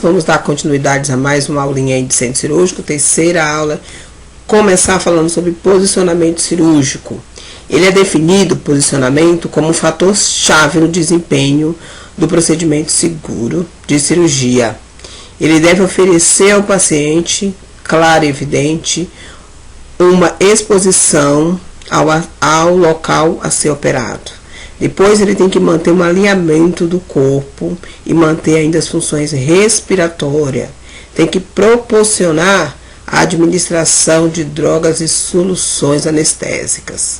Vamos dar continuidade a mais uma aulinha aí de centro cirúrgico, terceira aula. Começar falando sobre posicionamento cirúrgico. Ele é definido, posicionamento, como um fator-chave no desempenho do procedimento seguro de cirurgia. Ele deve oferecer ao paciente, claro e evidente, uma exposição ao local a ser operado. Depois ele tem que manter um alinhamento do corpo e manter ainda as funções respiratórias. Tem que proporcionar a administração de drogas e soluções anestésicas.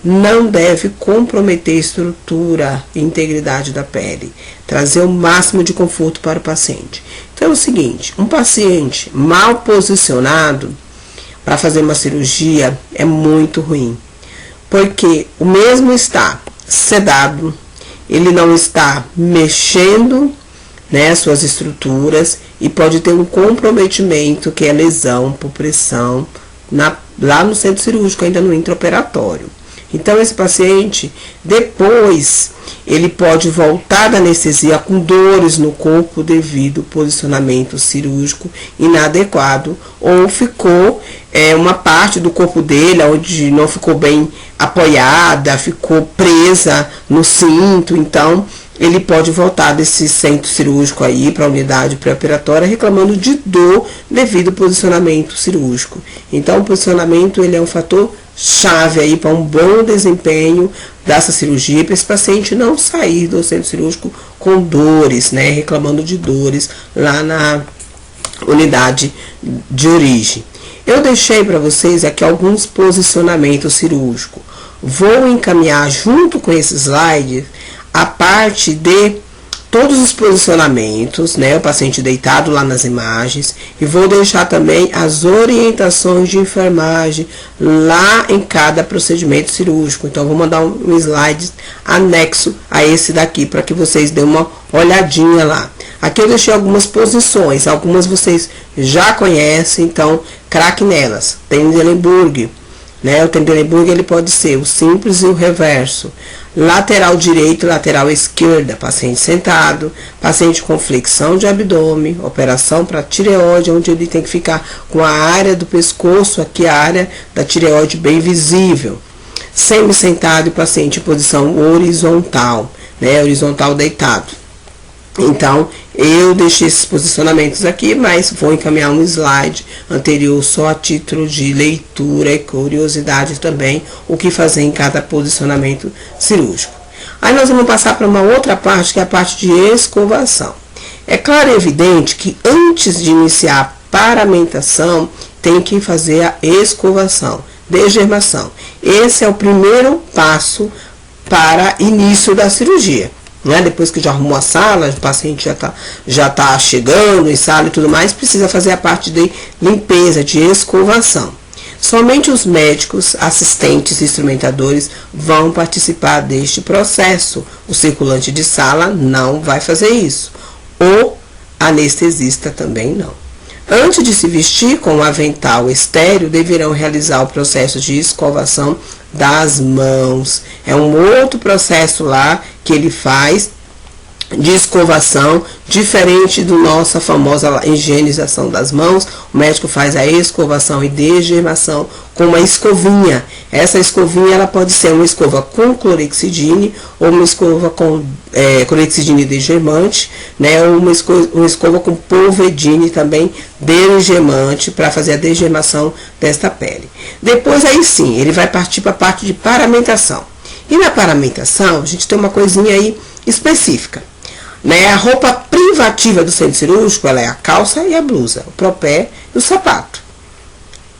Não deve comprometer a estrutura e integridade da pele. Trazer o máximo de conforto para o paciente. Então é o seguinte, um paciente mal posicionado para fazer uma cirurgia é muito ruim. Porque o mesmo está sedado, ele não está mexendo, né, suas estruturas e pode ter um comprometimento que é lesão por pressão lá no centro cirúrgico, ainda no intraoperatório. Então esse paciente, depois, ele pode voltar da anestesia com dores no corpo devido ao posicionamento cirúrgico inadequado, ou ficou uma parte do corpo dele onde não ficou bem apoiada, ficou presa no cinto. Então ele pode voltar desse centro cirúrgico aí para a unidade pré-operatória reclamando de dor devido ao posicionamento cirúrgico. Então o posicionamento ele é um fator chave aí para um bom desempenho dessa cirurgia, para esse paciente não sair do centro cirúrgico com dores, né, reclamando de dores lá na unidade de origem. Eu deixei para vocês aqui alguns posicionamentos cirúrgicos. Vou encaminhar junto com esse slide a parte de todos os posicionamentos, né, o paciente deitado lá nas imagens, e vou deixar também as orientações de enfermagem lá em cada procedimento cirúrgico. Então vou mandar um slide anexo a esse daqui para que vocês dêem uma olhadinha lá. Aqui eu deixei algumas posições, algumas vocês já conhecem, então craque nelas. Trendelenburg, né? O Trendelenburg ele pode ser o simples e o reverso. Lateral direito, lateral esquerda, paciente sentado, paciente com flexão de abdômen, operação para tireoide, onde ele tem que ficar com a área do pescoço, aqui a área da tireoide bem visível. Semi-sentado e paciente em posição horizontal, né, horizontal deitado. Então, eu deixei esses posicionamentos aqui, mas vou encaminhar um slide anterior só a título de leitura e curiosidade também, o que fazer em cada posicionamento cirúrgico. Aí nós vamos passar para uma outra parte, que é a parte de escovação. É claro e evidente que antes de iniciar a paramentação, tem que fazer a escovação, degermação. Esse é o primeiro passo para início da cirurgia. Né? Depois que já arrumou a sala, o paciente já tá chegando em sala e tudo mais, precisa fazer a parte de limpeza, de escovação. Somente os médicos, assistentes e instrumentadores vão participar deste processo. O circulante de sala não vai fazer isso. O anestesista também não. Antes de se vestir com o avental estéreo, deverão realizar o processo de escovação das mãos. É um outro processo lá que ele faz de escovação, diferente do nossa famosa higienização das mãos. O médico faz a escovação e degermação com uma escovinha. Essa escovinha ela pode ser uma escova com clorexidine ou uma escova com clorexidine degermante, né, ou uma escova com polvedine também degermante para fazer a degermação desta pele. Depois aí sim, ele vai partir para a parte de paramentação. E na paramentação, a gente tem uma coisinha aí específica. Né? A roupa privativa do centro cirúrgico, ela é a calça e a blusa, o propé e o sapato.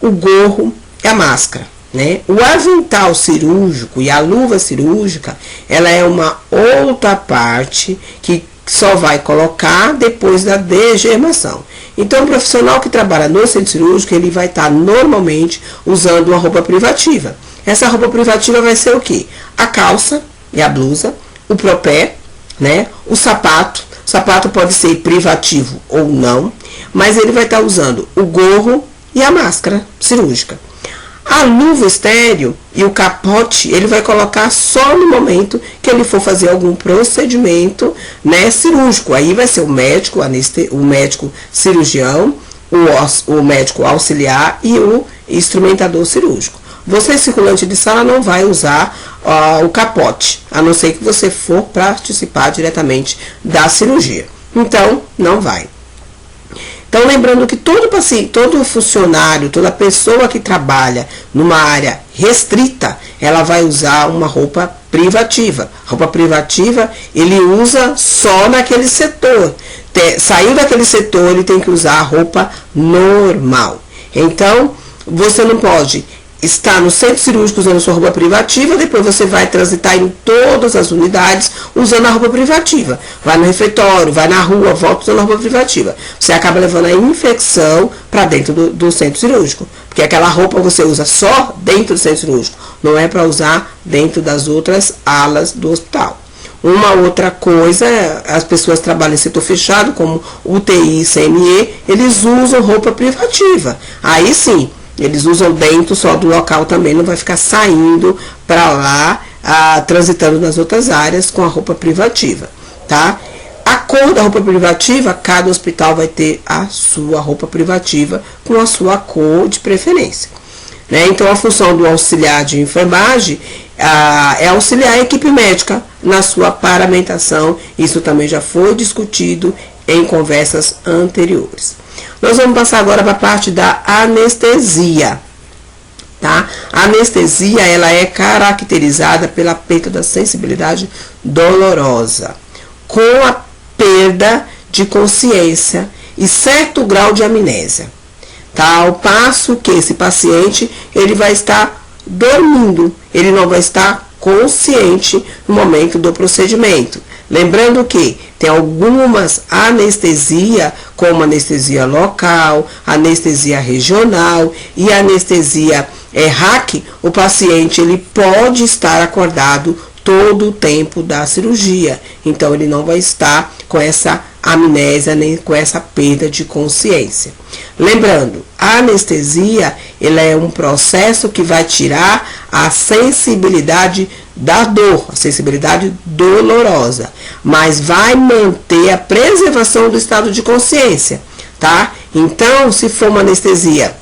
O gorro e a máscara. Né? O avental cirúrgico e a luva cirúrgica, ela é uma outra parte que só vai colocar depois da degermação. Então, o profissional que trabalha no centro cirúrgico, ele vai estar normalmente usando uma roupa privativa. Essa roupa privativa vai ser o quê? A calça e a blusa, o propé, né? O sapato pode ser privativo ou não, mas ele vai estar usando o gorro e a máscara cirúrgica. A luva estéreo e o capote, ele vai colocar só no momento que ele for fazer algum procedimento, né, cirúrgico. Aí vai ser o médico, o médico cirurgião, o médico auxiliar e o instrumentador cirúrgico. Você, circulante de sala, não vai usar o capote, a não ser que você for participar diretamente da cirurgia. Então, não vai. Então, lembrando que todo paciente, todo funcionário, toda pessoa que trabalha numa área restrita, ela vai usar uma roupa privativa. Roupa privativa, ele usa só naquele setor. Saiu daquele setor, ele tem que usar a roupa normal. Então, você não pode estar no centro cirúrgico usando sua roupa privativa, depois você vai transitar em todas as unidades usando a roupa privativa. Vai no refeitório, vai na rua, volta usando a roupa privativa. Você acaba levando a infecção para dentro do centro cirúrgico. Porque aquela roupa você usa só dentro do centro cirúrgico, não é para usar dentro das outras alas do hospital. Uma outra coisa, as pessoas que trabalham em setor fechado, como UTI e CME, eles usam roupa privativa. Aí sim, eles usam dentro só do local também, não vai ficar saindo para lá, transitando nas outras áreas com a roupa privativa, tá? A cor da roupa privativa, cada hospital vai ter a sua roupa privativa com a sua cor de preferência, né? Então, a função do auxiliar de enfermagem é auxiliar a equipe médica na sua paramentação. Isso também já foi discutido em conversas anteriores. Nós vamos passar agora para a parte da anestesia, tá? A anestesia, ela é caracterizada pela perda da sensibilidade dolorosa, com a perda de consciência e certo grau de amnésia, tá? Ao passo que esse paciente, ele vai estar dormindo, ele não vai estar consciente no momento do procedimento. Lembrando que tem algumas anestesia, como anestesia local, anestesia regional e anestesia RAC, o paciente ele pode estar acordado todo o tempo da cirurgia. Então, ele não vai estar com essa amnésia nem com essa perda de consciência. Lembrando, a anestesia, ela é um processo que vai tirar a sensibilidade da dor, a sensibilidade dolorosa, mas vai manter a preservação do estado de consciência, tá? Então, se for uma anestesia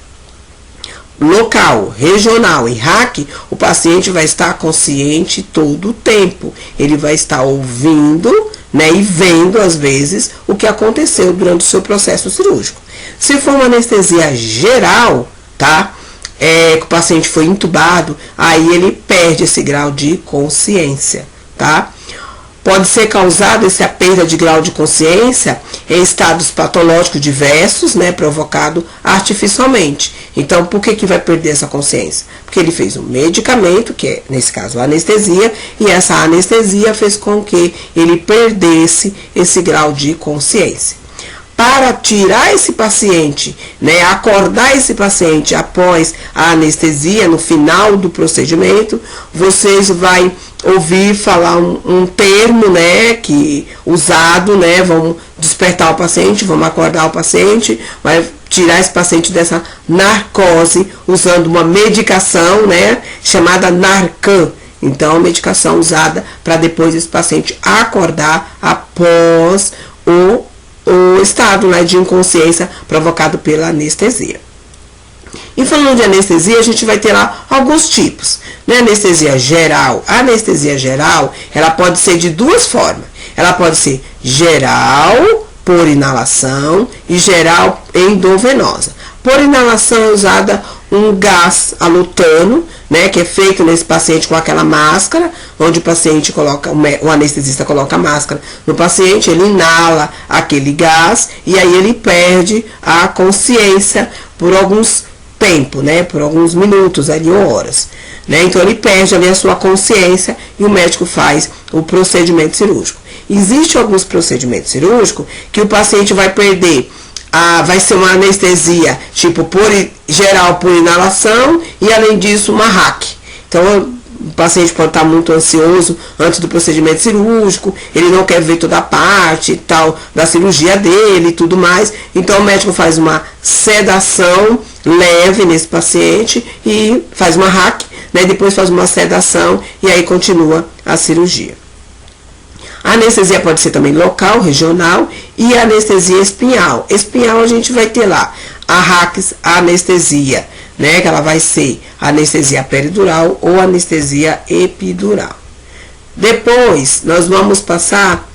local, regional e RAC, o paciente vai estar consciente todo o tempo. Ele vai estar ouvindo, né, e vendo, às vezes, o que aconteceu durante o seu processo cirúrgico. Se for uma anestesia geral, tá? Que o paciente foi intubado, aí ele perde esse grau de consciência, tá? Pode ser causada essa perda de grau de consciência em estados patológicos diversos, né, provocado artificialmente. Então, por que vai perder essa consciência? Porque ele fez um medicamento, que é, nesse caso, a anestesia, e essa anestesia fez com que ele perdesse esse grau de consciência. Para tirar esse paciente, né, acordar esse paciente após a anestesia, no final do procedimento, vocês vão ouvir falar um termo, né, usado, né, vamos despertar o paciente, vamos acordar o paciente, vai tirar esse paciente dessa narcose usando uma medicação, né, chamada Narcan. Então, a medicação usada para depois esse paciente acordar após o estado, né, de inconsciência provocado pela anestesia. E falando de anestesia, a gente vai ter lá alguns tipos, né? Anestesia geral. A anestesia geral, ela pode ser de duas formas. Ela pode ser geral por inalação e geral endovenosa. Por inalação é usada um gás alutano, né, que é feito nesse paciente com aquela máscara, onde o paciente coloca, o anestesista coloca a máscara no paciente, ele inala aquele gás e aí ele perde a consciência por alguns tempo, né, por alguns minutos ali, ou horas, né, então ele perde ali a sua consciência e o médico faz o procedimento cirúrgico. Existem alguns procedimentos cirúrgicos que o paciente vai perder, vai ser uma anestesia tipo geral por inalação e além disso uma RAC. Então o paciente pode estar muito ansioso antes do procedimento cirúrgico, ele não quer ver toda a parte e tal da cirurgia dele e tudo mais, então o médico faz uma sedação leve nesse paciente e faz uma RAC, né? Depois faz uma sedação e aí continua a cirurgia. A anestesia pode ser também local, regional e a anestesia espinhal. Espinhal a gente vai ter lá a RACs, a anestesia, né? Que ela vai ser anestesia peridural ou anestesia epidural. Depois nós vamos passar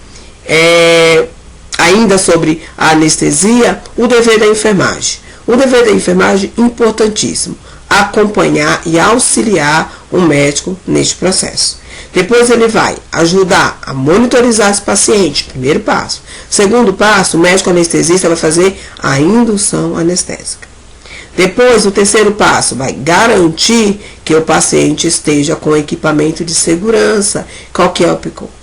ainda sobre a anestesia, o dever da enfermagem. O dever da enfermagem é importantíssimo, acompanhar e auxiliar o médico neste processo. Depois ele vai ajudar a monitorizar esse paciente, primeiro passo. Segundo passo, o médico anestesista vai fazer a indução anestésica. Depois, o terceiro passo, vai garantir que o paciente esteja com equipamento de segurança. Qual que é o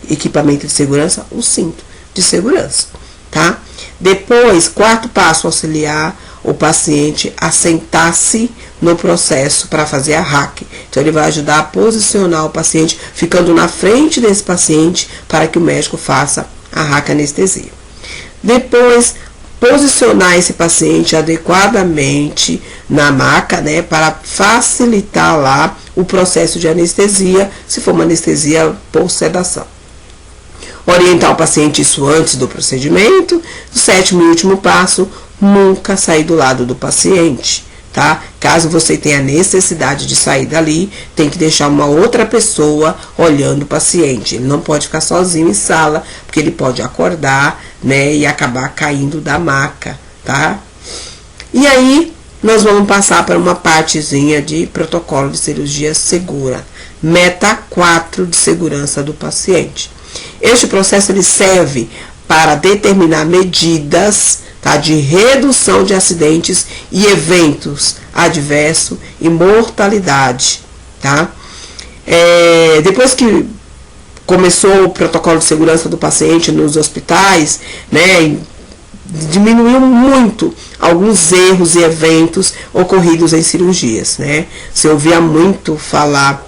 equipamento de segurança? O cinto de segurança, tá? Depois, quarto passo, auxiliar o paciente a sentar-se no processo para fazer a RAC. Então, ele vai ajudar a posicionar o paciente, ficando na frente desse paciente, para que o médico faça a RAC anestesia. Depois, posicionar esse paciente adequadamente na maca, né, para facilitar lá o processo de anestesia, se for uma anestesia por sedação. Orientar o paciente isso antes do procedimento. O sétimo e último passo, nunca sair do lado do paciente, tá? Caso você tenha necessidade de sair dali, tem que deixar uma outra pessoa olhando o paciente. Ele não pode ficar sozinho em sala, porque ele pode acordar, né, e acabar caindo da maca, tá? E aí, nós vamos passar para uma partezinha de protocolo de cirurgia segura. Meta 4 de segurança do paciente. Este processo ele serve para determinar medidas, tá, de redução de acidentes e eventos adversos e mortalidade, tá? Depois que começou o protocolo de segurança do paciente nos hospitais, né, diminuiu muito alguns erros e eventos ocorridos em cirurgias, né? Se ouvia muito falar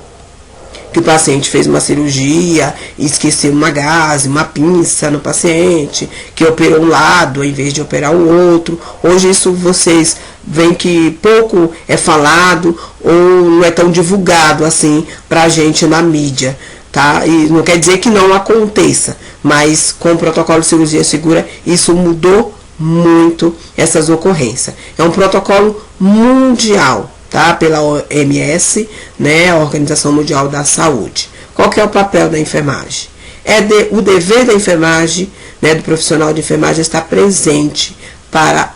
que o paciente fez uma cirurgia e esqueceu uma gaze, uma pinça no paciente, que operou um lado em vez de operar o outro. Hoje isso vocês veem que pouco é falado ou não é tão divulgado assim pra gente na mídia, tá? E não quer dizer que não aconteça, mas com o protocolo de cirurgia segura isso mudou muito essas ocorrências. É um protocolo mundial, tá? Pela OMS, né, a Organização Mundial da Saúde. Qual que é o papel da enfermagem? O dever da enfermagem, né, do profissional de enfermagem estar presente para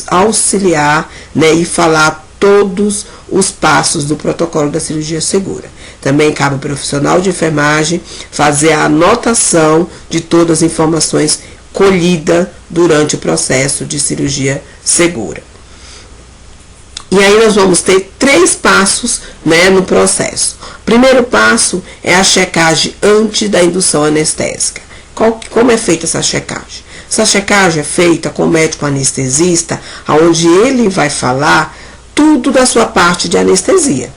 auxiliar, né, e falar todos os passos do protocolo da cirurgia segura. Também cabe ao profissional de enfermagem fazer a anotação de todas as informações colhidas durante o processo de cirurgia segura. E aí nós vamos ter 3 passos, né, no processo. O primeiro passo é a checagem antes da indução anestésica. Como é feita essa checagem? Essa checagem é feita com o médico anestesista, onde ele vai falar tudo da sua parte de anestesia.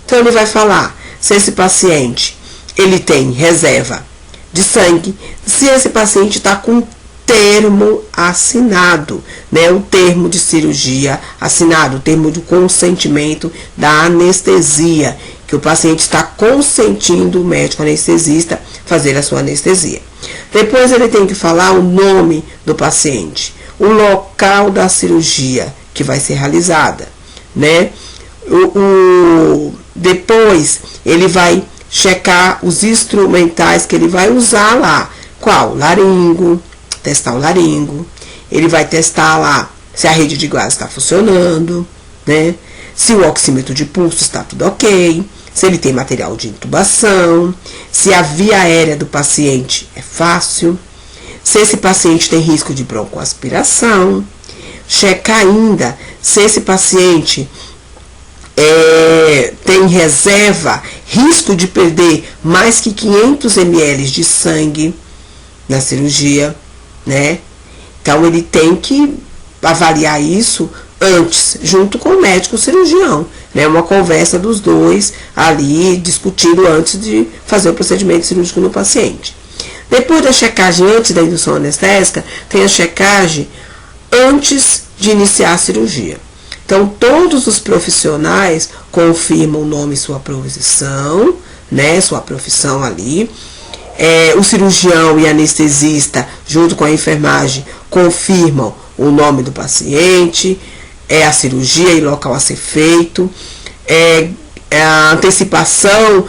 Então ele vai falar se esse paciente ele tem reserva de sangue, se esse paciente está com termo assinado, né, o termo de cirurgia assinado, o termo de consentimento da anestesia, que o paciente está consentindo o médico anestesista fazer a sua anestesia. Depois ele tem que falar o nome do paciente, o local da cirurgia que vai ser realizada, né? Depois ele vai checar os instrumentais que ele vai usar lá. Qual? Laringo. Testar o laringo, ele vai testar lá se a rede de gás está funcionando, né? Se o oxímetro de pulso está tudo ok, se ele tem material de intubação, se a via aérea do paciente é fácil, se esse paciente tem risco de broncoaspiração, checar ainda se esse paciente tem reserva, risco de perder mais que 500 ml de sangue na cirurgia, né? Então ele tem que avaliar isso antes, junto com o médico cirurgião, né? Uma conversa dos dois ali, discutindo antes de fazer o procedimento cirúrgico no paciente. Depois da checagem antes da indução anestésica, tem a checagem antes de iniciar a cirurgia. Então Então, todos os profissionais confirmam o nome e sua profissão, né, sua profissão ali. O cirurgião e anestesista, junto com a enfermagem, confirmam o nome do paciente, a cirurgia e local a ser feito, a antecipação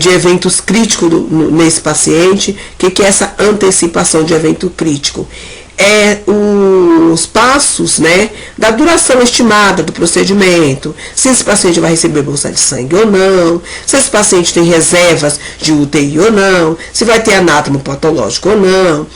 de eventos críticos nesse paciente. O que é essa antecipação de evento crítico? Os passos, né, da duração estimada do procedimento, se esse paciente vai receber bolsa de sangue ou não, se esse paciente tem reservas de UTI ou não, se vai ter anátomo patológico ou não,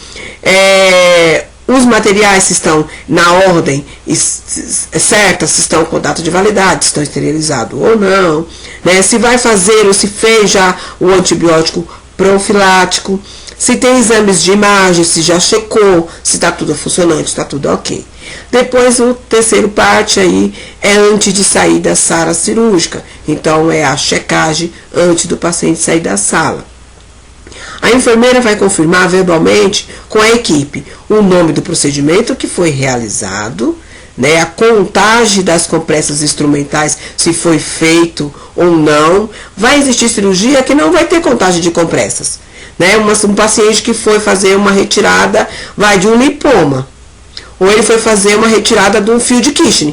os materiais se estão na ordem certa, se estão com data de validade, se estão esterilizados ou não, né, se vai fazer ou se fez já o antibiótico profilático, se tem exames de imagem, se já checou, se está tudo funcionante, está tudo ok. Depois, o terceiro parte aí é antes de sair da sala cirúrgica. Então, é a checagem antes do paciente sair da sala. A enfermeira vai confirmar verbalmente com a equipe o nome do procedimento que foi realizado, né, a contagem das compressas instrumentais, se foi feito ou não. Vai existir cirurgia que não vai ter contagem de compressas. Né, um paciente que foi fazer uma retirada de um lipoma, ou ele foi fazer uma retirada de um fio de Kirchner.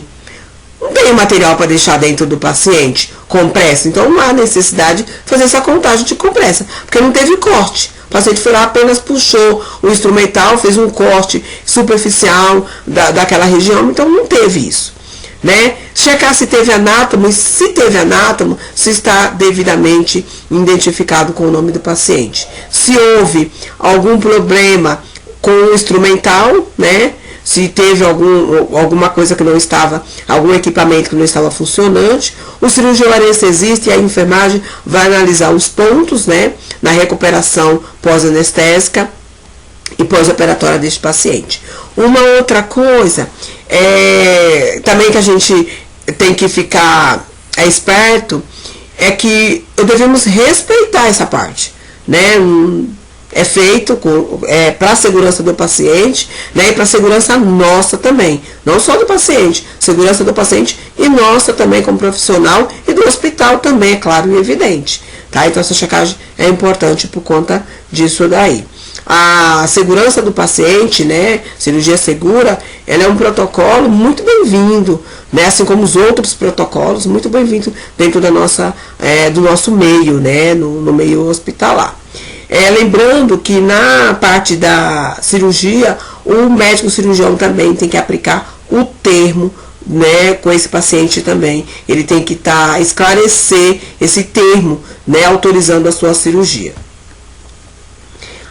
Não tem material para deixar dentro do paciente compressa, então não há necessidade de fazer essa contagem de compressa, porque não teve corte. O paciente foi lá, apenas puxou o instrumental, fez um corte superficial daquela região, então não teve isso. Né? Checar se teve anátomo, e se teve anátomo, se está devidamente identificado com o nome do paciente. Se houve algum problema com o instrumental, né? Se teve alguma coisa que não estava, algum equipamento que não estava funcionante, o cirurgião anestesista e a enfermagem vai analisar os pontos, né, na recuperação pós-anestésica e pós-operatória deste paciente. Uma outra coisa também que a gente tem que ficar esperto é que devemos respeitar essa parte, né? É feito para a segurança do paciente, né, e para a segurança nossa também, não só do paciente, segurança do paciente e nossa também como profissional e do hospital também, é claro e evidente, tá? Então essa checagem é importante por conta disso daí. A segurança do paciente, né, cirurgia segura, ela é um protocolo muito bem-vindo, né, assim como os outros protocolos, muito bem-vindo dentro da nossa, do nosso meio, né, no meio hospitalar. Lembrando que na parte da cirurgia, o médico cirurgião também tem que aplicar o termo, né, com esse paciente também. Ele tem que esclarecer esse termo, né, autorizando a sua cirurgia.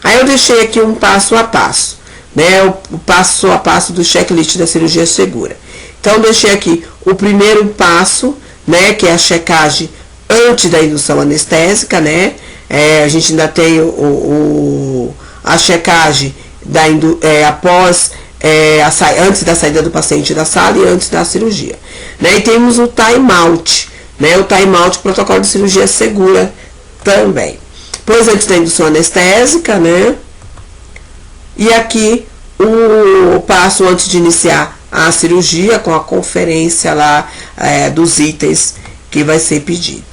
Aí eu deixei aqui um passo a passo, né, o passo a passo do checklist da cirurgia segura. Então, deixei aqui o primeiro passo, né, que é a checagem antes da indução anestésica, né. A gente ainda tem a checagem após, antes da saída do paciente da sala e antes da cirurgia. Né? E temos o time-out, né? O time-out, protocolo de cirurgia segura também. Pois antes da indução anestésica, né? E aqui o passo antes de iniciar a cirurgia, com a conferência lá dos itens que vai ser pedido.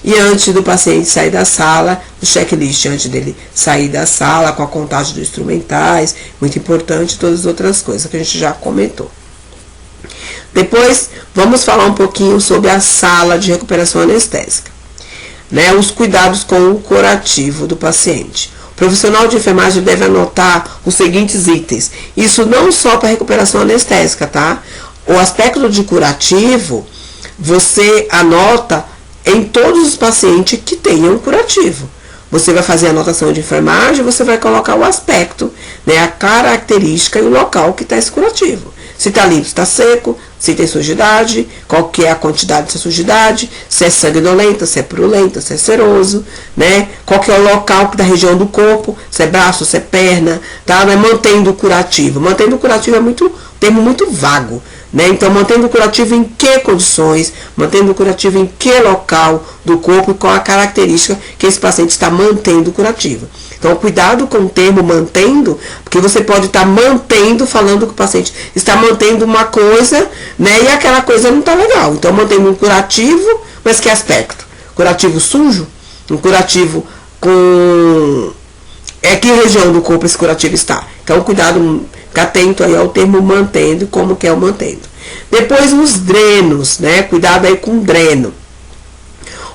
E antes do paciente sair da sala, o checklist antes dele sair da sala, com a contagem dos instrumentais, muito importante, todas as outras coisas que a gente já comentou. Depois, vamos falar um pouquinho sobre a sala de recuperação anestésica, né? Os cuidados com o curativo do paciente. O profissional de enfermagem deve anotar os seguintes itens. Isso não só para recuperação anestésica, tá? O aspecto de curativo, você anota em todos os pacientes que tenham curativo. Você vai fazer a anotação de enfermagem, você vai colocar o aspecto, né, a característica e o local que está esse curativo. Se está limpo, se está seco, se tem sujidade, qual que é a quantidade dessa sujidade, se é sanguinolenta, se é purulenta, se é seroso, né? Qual que é o local da região do corpo, se é braço, se é perna, tá? Mas mantendo o curativo. Mantendo o curativo é um termo muito vago, né? Então, mantendo o curativo em que condições, mantendo o curativo em que local do corpo e qual a característica que esse paciente está mantendo o curativo. Então, cuidado com o termo mantendo, porque você pode estar mantendo, falando que o paciente está mantendo uma coisa, né? E aquela coisa não está legal. Então, mantendo um curativo, mas que aspecto? Curativo sujo? Um curativo com... que região do corpo esse curativo está? Então, cuidado, fica atento aí ao termo mantendo, como que é o mantendo. Depois, os drenos, né? Cuidado aí com o dreno.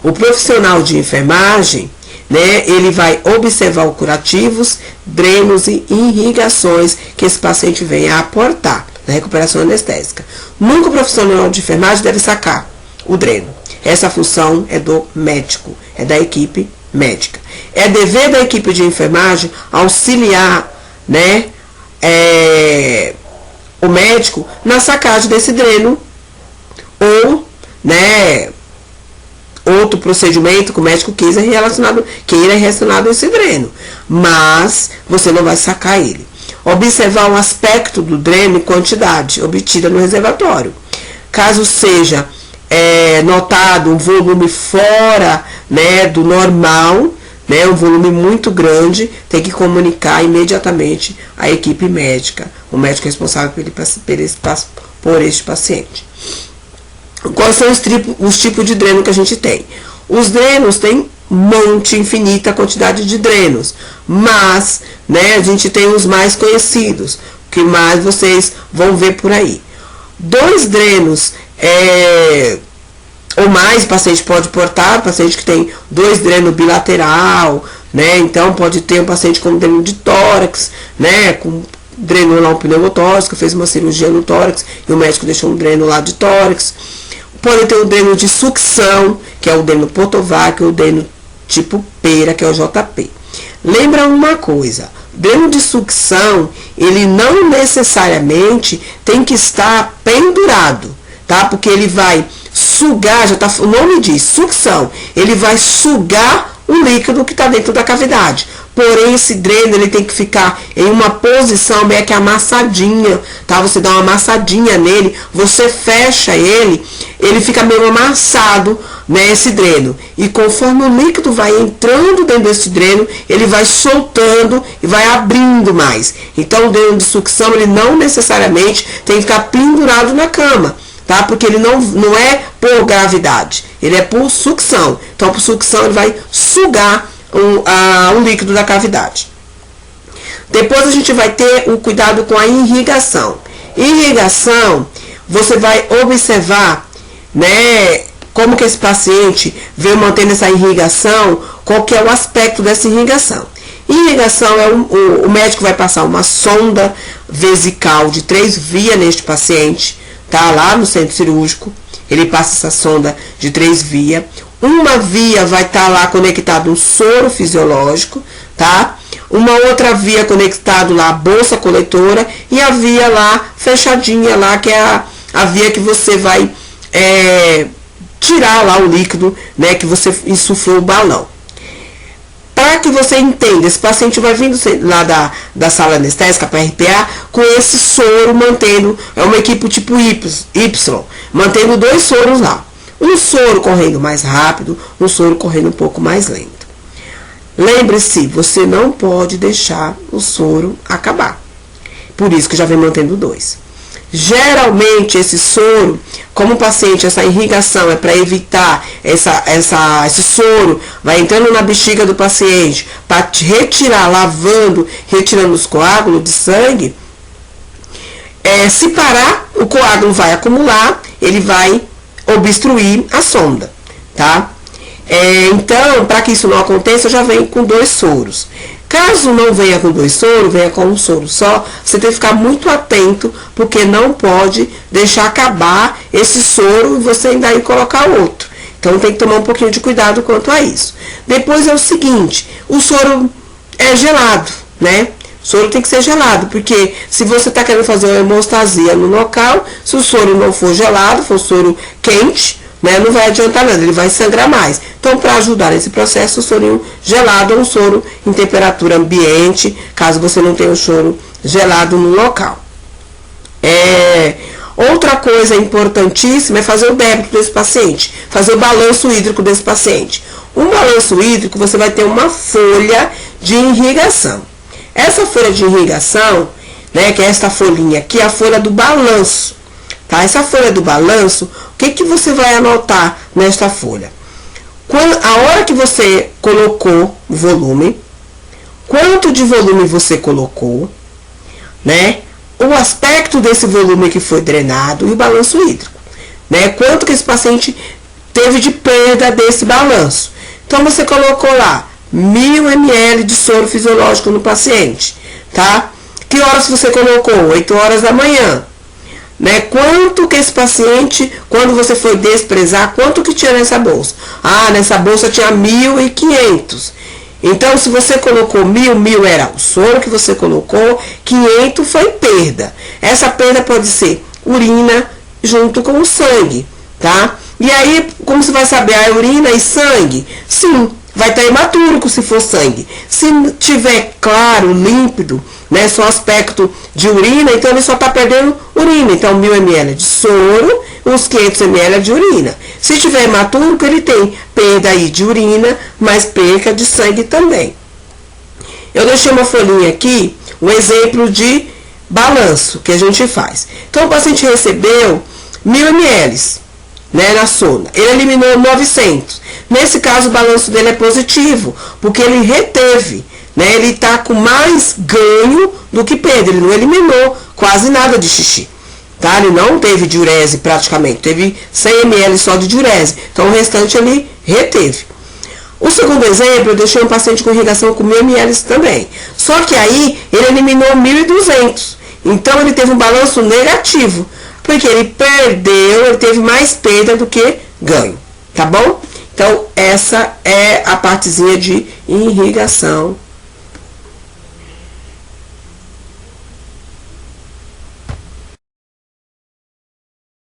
O profissional de enfermagem, né, ele vai observar os curativos, drenos e irrigações que esse paciente venha a aportar na recuperação anestésica. Nunca o profissional de enfermagem deve sacar o dreno. Essa função é do médico, é da equipe médica. É dever da equipe de enfermagem auxiliar, né, o médico na sacagem desse dreno ou, né, outro procedimento que o médico queira relacionado a esse dreno, mas você não vai sacar ele. Observar o aspecto do dreno e quantidade obtida no reservatório. Caso seja notado um volume fora, né, do normal, né, um volume muito grande, tem que comunicar imediatamente à equipe médica, o médico responsável por este paciente. Quais são os tipos de dreno que a gente tem? Os drenos têm infinita quantidade de drenos, mas, né, a gente tem os mais conhecidos, que mais vocês vão ver por aí. 2 drenos ou mais o paciente pode portar, paciente que tem 2 drenos bilateral, né, então pode ter um paciente com dreno de tórax, né, com dreno lá um pneumotórax, fez uma cirurgia no tórax e o médico deixou um dreno lá de tórax. Pode ter o dreno de sucção, que é o dreno Potovac, ou o dreno tipo pera, que é o JP. Lembra uma coisa, dreno de sucção, ele não necessariamente tem que estar pendurado, tá? Porque ele vai sugar, o nome diz, sucção, ele vai sugar o líquido que está dentro da cavidade. Porém, esse dreno ele tem que ficar em uma posição meio que amassadinha, tá? Você dá uma amassadinha nele, você fecha ele, ele fica meio amassado, né, esse dreno. E conforme o líquido vai entrando dentro desse dreno, ele vai soltando e vai abrindo mais. Então, o dreno de sucção, ele não necessariamente tem que ficar pendurado na cama, tá? Porque ele não é por gravidade, ele é por sucção. Então, por sucção, ele vai sugar o líquido da cavidade. Depois a gente vai ter o cuidado com a irrigação. Irrigação, você vai observar, né, como que esse paciente vem mantendo essa irrigação, qual que é o aspecto dessa irrigação. Irrigação o médico vai passar uma sonda vesical de 3 vias neste paciente, tá? Lá no centro cirúrgico, ele passa essa sonda de 3 vias. Uma via vai estar lá conectado um soro fisiológico, tá? Uma outra via conectado lá a bolsa coletora e a via lá fechadinha lá, que é a via que você vai tirar lá o líquido, né, que você insuflou o balão. Para que você entenda, esse paciente vai vindo lá da sala anestésica para RPA com esse soro mantendo, é uma equipe tipo Y, mantendo 2 soros lá. Um soro correndo mais rápido, um soro correndo um pouco mais lento. Lembre-se, você não pode deixar o soro acabar. Por isso que já vem mantendo 2. Geralmente, esse soro, como o paciente, essa irrigação é para evitar esse soro, vai entrando na bexiga do paciente, para retirar, retirando os coágulos de sangue, se parar, o coágulo vai acumular, ele vai obstruir a sonda, tá? Então, para que isso não aconteça, eu já venho com 2 soros. Caso não venha com 2 soros, venha com um soro só, você tem que ficar muito atento, porque não pode deixar acabar esse soro e você ainda aí colocar outro. Então, tem que tomar um pouquinho de cuidado quanto a isso. Depois é o seguinte, o soro é gelado, né? O soro tem que ser gelado, porque se você está querendo fazer uma hemostasia no local, se o soro não for gelado, for soro quente, né, não vai adiantar nada, ele vai sangrar mais. Então, para ajudar nesse processo, o soro gelado é um soro em temperatura ambiente, caso você não tenha o soro gelado no local. Outra coisa importantíssima é fazer o débito desse paciente, fazer o balanço hídrico desse paciente. Um balanço hídrico, você vai ter uma folha de irrigação. Essa folha de irrigação, né, que é esta folhinha aqui, é a folha do balanço. Tá? Essa folha do balanço, o que você vai anotar nesta folha? A hora que você colocou o volume, quanto de volume você colocou, né? O aspecto desse volume que foi drenado e o balanço hídrico, né? Quanto que esse paciente teve de perda desse balanço. Então, você colocou lá 1.000 ml de soro fisiológico no paciente, tá? Que horas você colocou? 8 horas da manhã. Né? Quanto que esse paciente, quando você foi desprezar, quanto que tinha nessa bolsa? Ah, nessa bolsa tinha 1.500. Então, se você colocou 1.000 era o soro que você colocou, 500 foi perda. Essa perda pode ser urina junto com o sangue, tá? E aí, como você vai saber, a urina e sangue? Sim, vai estar hematúrico se for sangue. Se tiver claro, límpido, né, só aspecto de urina, então ele só está perdendo urina. Então, 1.000 ml de soro, uns 500 ml de urina. Se tiver hematúrico, ele tem perda aí de urina, mas perca de sangue também. Eu deixei uma folhinha aqui, um exemplo de balanço que a gente faz. Então, o paciente recebeu 1.000 ml, né, na sona. Ele eliminou 900. Nesse caso, o balanço dele é positivo, porque ele reteve. Né, ele está com mais ganho do que perda. Ele não eliminou quase nada de xixi. Tá? Ele não teve diurese praticamente. Teve 100 ml só de diurese. Então, o restante ele reteve. O segundo exemplo, eu deixei um paciente com irrigação com 1.000 ml também. Só que aí, ele eliminou 1.200. Então, ele teve um balanço negativo. Porque ele perdeu, ele teve mais perda do que ganho. Tá bom? Então, essa é a partezinha de irrigação.